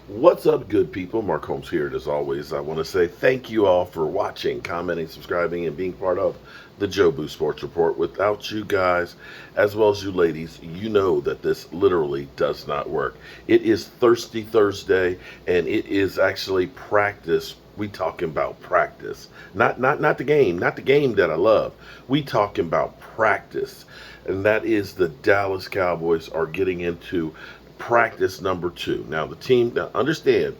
What's up, good people? Mark Holmes here. And as always, I want to say thank you all for watching, commenting, subscribing, and being part of the Joe Boo Sports Report. Without you guys, as well as you ladies, you know that this literally does not work. It is Thirsty Thursday, and it is actually practice. We talking about practice, not the game, not the game that I love. We talking about practice, and that is the Dallas Cowboys are getting into practice number two. Now the team, now understand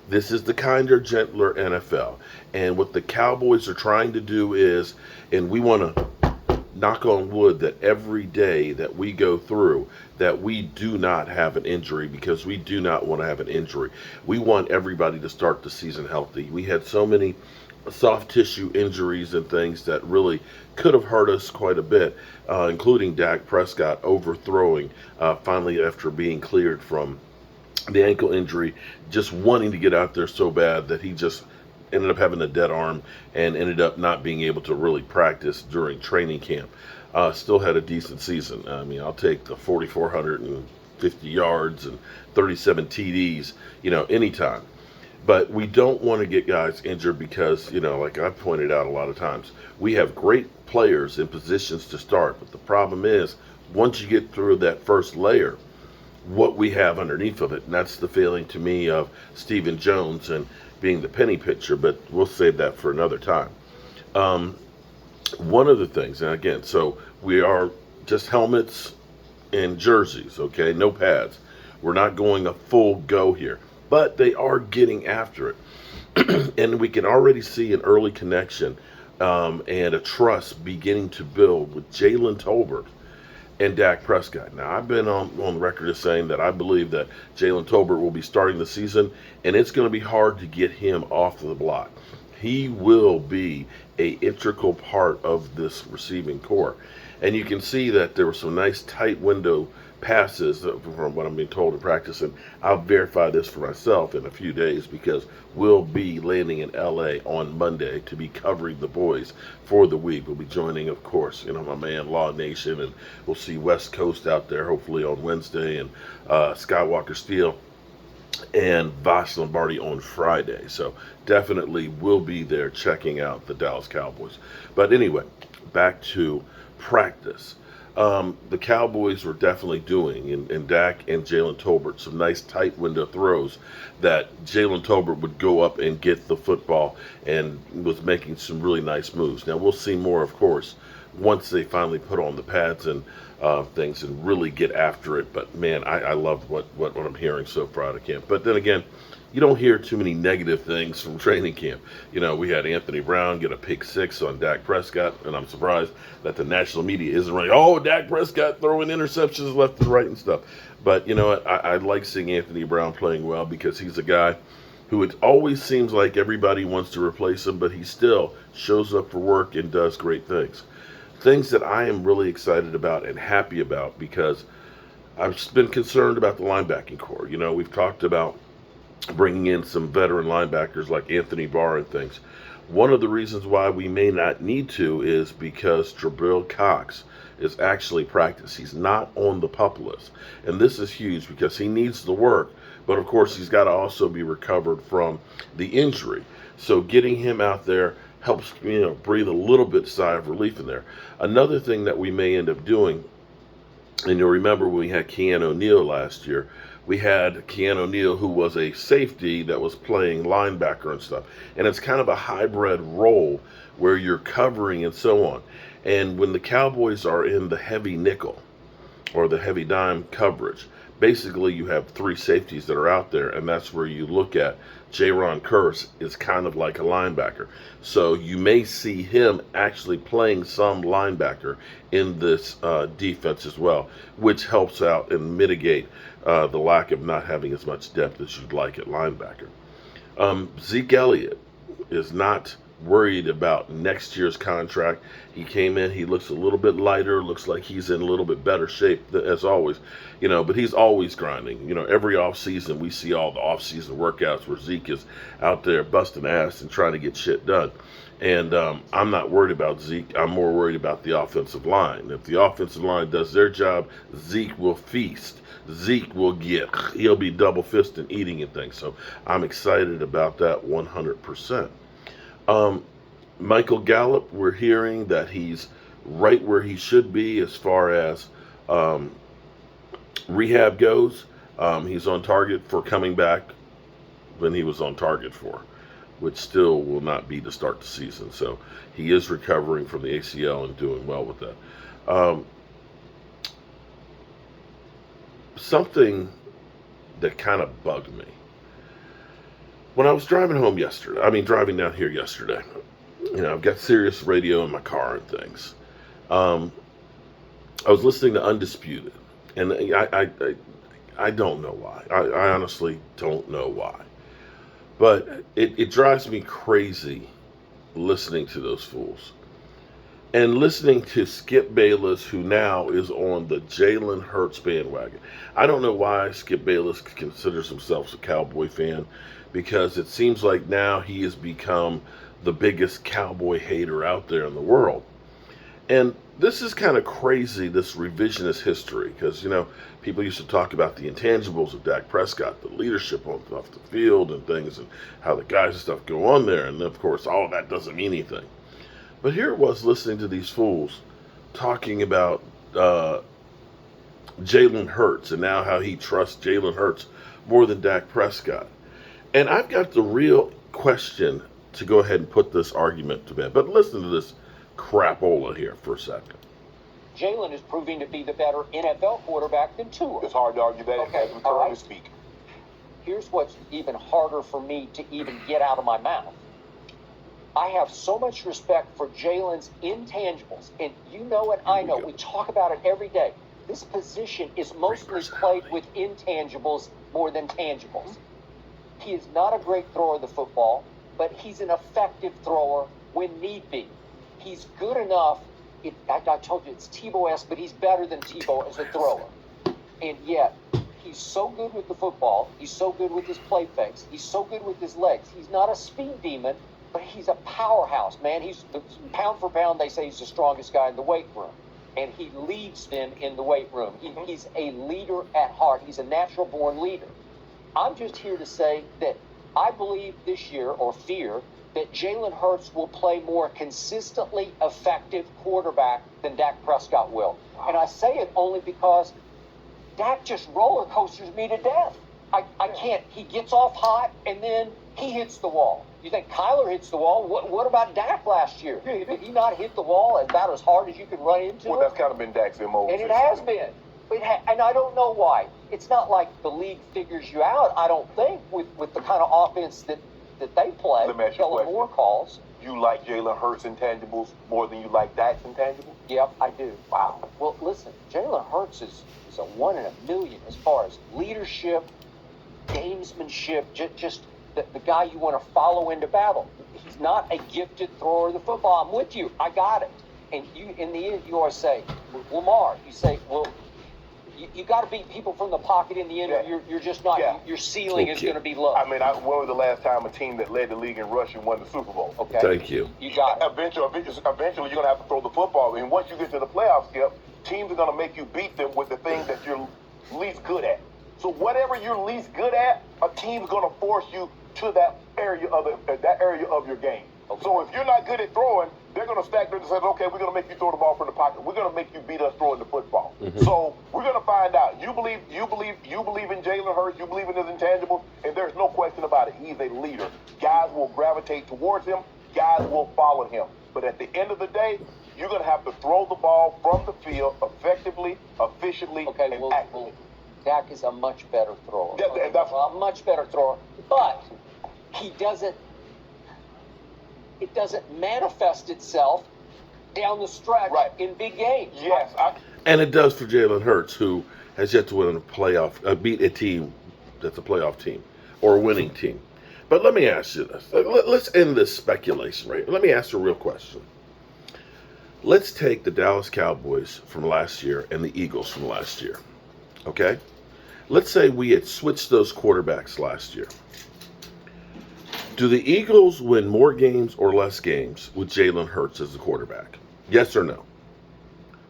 this is the kinder, gentler NFL. And what the Cowboys are trying to do is, and we want to knock on wood that every day that we go through that we do not have an injury, because we do not want to have an injury. We want everybody to start the season healthy. We had so many soft tissue injuries and things that really could have hurt us quite a bit, including Dak Prescott overthrowing finally after being cleared from the ankle injury, just wanting to get out there so bad that he just ended up having a dead arm and ended up not being able to really practice during training camp. Still had a decent season. I mean, I'll take the 4,450 yards and 37 TDs, anytime. But we don't want to get guys injured because, like I've pointed out a lot of times, we have great players in positions to start. But the problem is, once you get through that first layer, what we have underneath of it, and that's the failing to me of Stephen Jones and being the penny pitcher, but we'll save that for another time. Um, One of the things, and again, so we are just helmets and jerseys, okay? No pads. We're not going a full go here, but they are getting after it. And we can already see an early connection and a trust beginning to build with Jalen Tolbert and Dak Prescott. Now, I've been on record as saying that I believe that Jalen Tolbert will be starting the season, and it's going to be hard to get him off the block. He will be a integral part of this receiving core. And you can see that there were some nice tight window passes from what I'm being told in practice, and I'll verify this for myself in a few days because we'll be landing in LA on Monday to be covering the boys for the week. We'll be joining, of course, my man Law Nation, and we'll see West Coast out there hopefully on Wednesday, and Skywalker Steel and Vosh Lombardi on Friday. So definitely will be there checking out the Dallas Cowboys. But anyway, back to practice. The Cowboys were definitely doing, in Dak and Jalen Tolbert, some nice tight window throws that Jalen Tolbert would go up and get the football and was making some really nice moves. Now, we'll see more, of course, once they finally put on the pads and things and really get after it. But man, I love what I'm hearing so far out of camp. But then again, you don't hear too many negative things from training camp. We had Anthony Brown get a pick six on Dak Prescott, and I'm surprised that the national media isn't running, oh, Dak Prescott throwing interceptions left and right and stuff. But you know what? I like seeing Anthony Brown playing well because he's a guy who it always seems like everybody wants to replace him, but he still shows up for work and does great things. Things that I am really excited about and happy about because I've been concerned about the linebacking core. We've talked about bringing in some veteran linebackers like Anthony Barr and things. One of the reasons why we may not need to is because Jabril Cox is actually practiced. He's not on the PUP list. And this is huge because he needs the work, but of course he's got to also be recovered from the injury. So getting him out there helps, breathe a little bit sigh of relief in there. Another thing that we may end up doing, and you'll remember when we had Keanu O'Neal last year, we had Keanu O'Neal, who was a safety that was playing linebacker and stuff. And it's kind of a hybrid role where you're covering and so on. And when the Cowboys are in the heavy nickel or the heavy dime coverage, basically you have three safeties that are out there, and that's where you look at Jaron Curse is kind of like a linebacker. So you may see him actually playing some linebacker in this defense as well, which helps out and mitigate the lack of not having as much depth as you'd like at linebacker. Zeke Elliott is not worried about next year's contract. He came in, he looks a little bit lighter, looks like he's in a little bit better shape as always, but he's always grinding. Every offseason we see all the offseason workouts where Zeke is out there busting ass and trying to get shit done. And I'm not worried about Zeke. I'm more worried about the offensive line. If the offensive line does their job, Zeke will feast. Zeke will he'll be double fisting eating and things. So I'm excited about that 100%. Michael Gallup, we're hearing that he's right where he should be as far as rehab goes. He's on target for coming back when he was on target for, which still will not be to start the season. So he is recovering from the ACL and doing well with that. Something that kind of bugged me. When I was driving down here yesterday, I've got Sirius radio in my car and things. I was listening to Undisputed, and I don't know why. I honestly don't know why. But it drives me crazy listening to those fools. And listening to Skip Bayless, who now is on the Jalen Hurts bandwagon. I don't know why Skip Bayless considers himself a Cowboy fan, because it seems like now he has become the biggest Cowboy hater out there in the world. And this is kind of crazy, this revisionist history, because, people used to talk about the intangibles of Dak Prescott, the leadership off the field and things, and how the guys and stuff go on there. And, of course, all of that doesn't mean anything. But here it was listening to these fools talking about Jalen Hurts and now how he trusts Jalen Hurts more than Dak Prescott. And I've got the real question to go ahead and put this argument to bed. But listen to this crapola here for a second. Jalen is proving to be the better NFL quarterback than Tua. It's hard to argue that. Okay, all right. Speak. Here's what's even harder for me to even get out of my mouth. I have so much respect for Jalen's intangibles, and you know it, I know. We talk about it every day. This position is mostly played with intangibles more than tangibles. He is not a great thrower of the football, but he's an effective thrower when need be. He's good enough. I told you it's Tebow-esque, but he's better than Tebow as a thrower. And yet, he's so good with the football. He's so good with his play fakes. He's so good with his legs. He's not a speed demon, but he's a powerhouse, man. He's pound for pound, they say he's the strongest guy in the weight room. And he leads them in the weight room. He's a leader at heart. He's a natural-born leader. I'm just here to say that I believe this year, or fear, that Jalen Hurts will play more consistently effective quarterback than Dak Prescott will. And I say it only because Dak just roller coasters me to death. I can't. He gets off hot, and then he hits the wall. You think Kyler hits the wall? What about Dak last year? Did he not hit the wall about as hard as you could run into Well, it? that's kind of been Dak's MO. And it has been. And I don't know why. It's not like the league figures you out, I don't think, with the kind of offense that they play. Let me ask you a question. More calls. You like Jalen Hurts' intangibles more than you like Dak's intangibles? Yep, I do. Wow. Well, listen, Jalen Hurts is a 1 in a million as far as leadership, gamesmanship, just the guy you want to follow into battle. He's not a gifted thrower of the football. I'm with you. I got it. And you, in the end, you always say, Lamar, you say, well, you got to beat people from the pocket in the end. Yeah. You're just not. Yeah. Your ceiling is going to be low. I mean, when was the last time a team that led the league in rushing won the Super Bowl? Okay. Thank you. You got it. Eventually, you're going to have to throw the football. And once you get to the playoffs, Skip, teams are going to make you beat them with the thing that you're least good at. So whatever you're least good at, a team's going to force you to that area of your game. Okay. So if you're not good at throwing, they're going to stack there and say, okay, we're going to make you throw the ball from the pocket. We're going to make you beat us throwing the football. Mm-hmm. So we're going to find out. You believe in Jalen Hurts. You believe in his intangibles, and there's no question about it. He's a leader. Guys will gravitate towards him. Guys will follow him. But at the end of the day, you're going to have to throw the ball from the field effectively, efficiently, and accurately. Dak is a much better thrower. A much better thrower, but it doesn't manifest itself down the stretch in big games. Yes. And it does for Jalen Hurts, who has yet to win a playoff, beat a team that's a playoff team or a winning team. But let me ask you this. Let's end this speculation, right? Let me ask you a real question. Let's take the Dallas Cowboys from last year and the Eagles from last year. Okay? Let's say we had switched those quarterbacks last year. Do the Eagles win more games or less games with Jalen Hurts as the quarterback? Yes or no?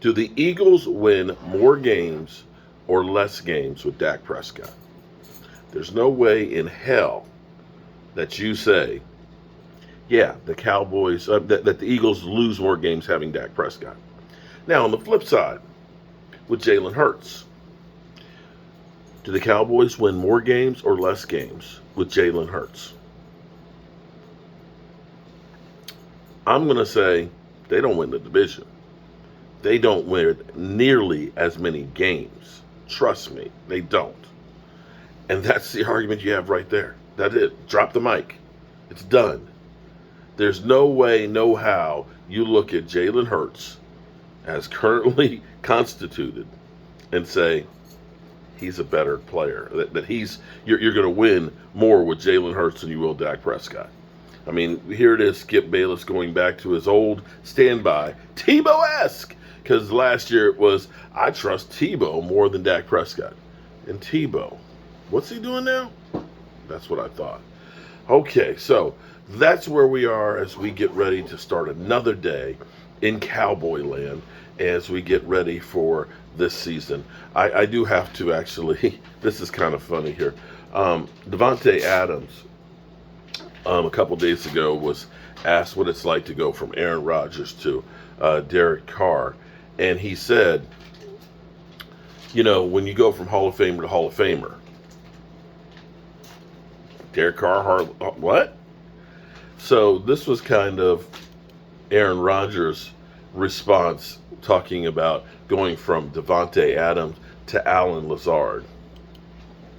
Do the Eagles win more games or less games with Dak Prescott? There's no way in hell that you say, yeah, the Cowboys, that the Eagles lose more games having Dak Prescott. Now, on the flip side, with Jalen Hurts, do the Cowboys win more games or less games with Jalen Hurts? I'm going to say they don't win the division. They don't win nearly as many games. Trust me, they don't. And that's the argument you have right there. That's it. Drop the mic. It's done. There's no way, no how you look at Jalen Hurts as currently constituted and say he's a better player. That you're going to win more with Jalen Hurts than you will Dak Prescott. I mean, here it is, Skip Bayless going back to his old standby, Tebow-esque, because last year it was, I trust Tebow more than Dak Prescott. And Tebow, what's he doing now? That's what I thought. Okay, so that's where we are as we get ready to start another day in Cowboy Land as we get ready for this season. I do have to actually, this is kind of funny here. Davante Adams, a couple days ago, was asked what it's like to go from Aaron Rodgers to Derek Carr. And he said, you know, when you go from Hall of Famer to Hall of Famer, Derek Carr, what? So this was kind of Aaron Rodgers' response, talking about going from Davante Adams to Allen Lazard.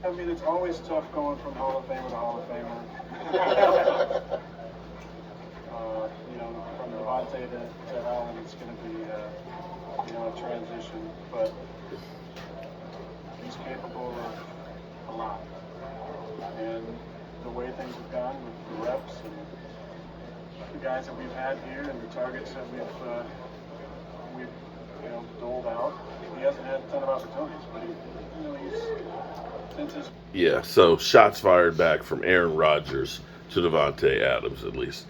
I mean, it's always tough going from Hall of Famer to Hall of Famer. You know, from Davante to Allen, it's going to be, a transition, but he's capable of a lot. And the way things have gone with the reps and the guys that we've had here and the targets that we've doled out, he hasn't had a ton of opportunities, but he's since his... Yeah, so shots fired back from Aaron Rodgers to Davante Adams, at least.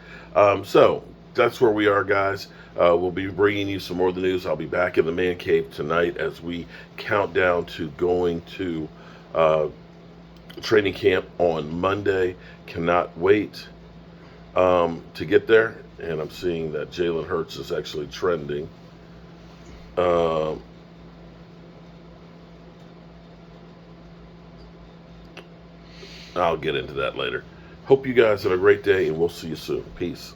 So that's where we are, guys. We'll be bringing you some more of the news. I'll be back in the man cave tonight as we count down to going to training camp on Monday. Cannot wait to get there. And I'm seeing that Jalen Hurts is actually trending. I'll get into that later. Hope you guys have a great day, and we'll see you soon. Peace.